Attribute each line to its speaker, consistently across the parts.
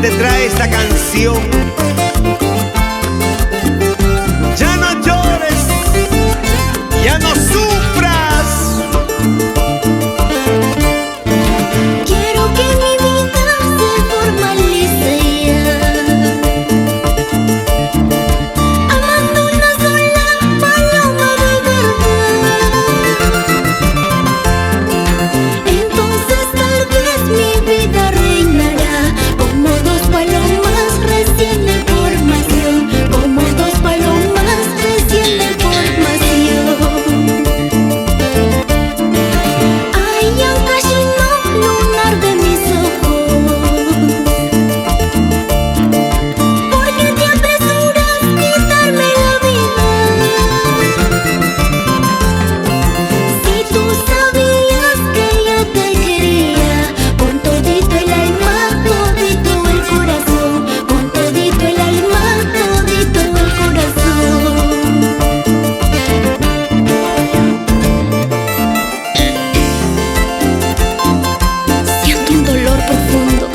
Speaker 1: te trae esta canción. Ya no llores, ya no sufras.
Speaker 2: Quiero que mi vida se formalice ya, amando una sola paloma de verdad. Entonces tal vez mi vida reinará como dos palomas recién en formación, como dos palomas recién en formación. Ay, aunque no lunar de mis ojos, ¿por qué te apresuras a quitarme la vida? Si tú sabías que yo te quería con todito el alma, todito el corazón, con todito el alma, todito el corazón. Siento un dolor profundo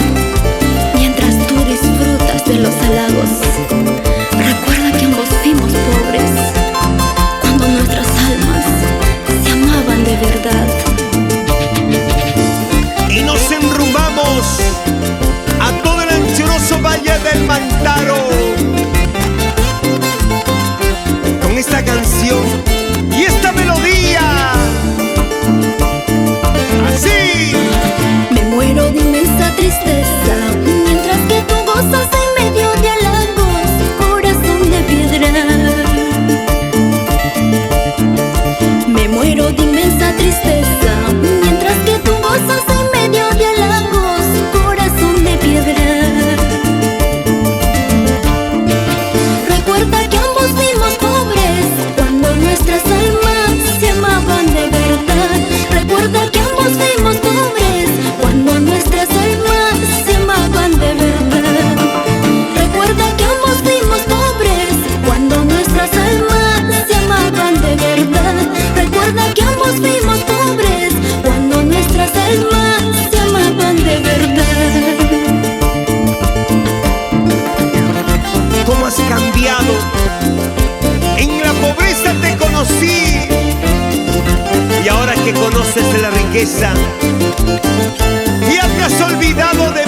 Speaker 2: mientras tú disfrutas de los halagos. Recuerda que ambos fuimos pobres cuando nuestras almas se amaban de verdad.
Speaker 1: Y nos enrumbamos a todo el anchuroso valle del Mantaro, riqueza. Ya te has olvidado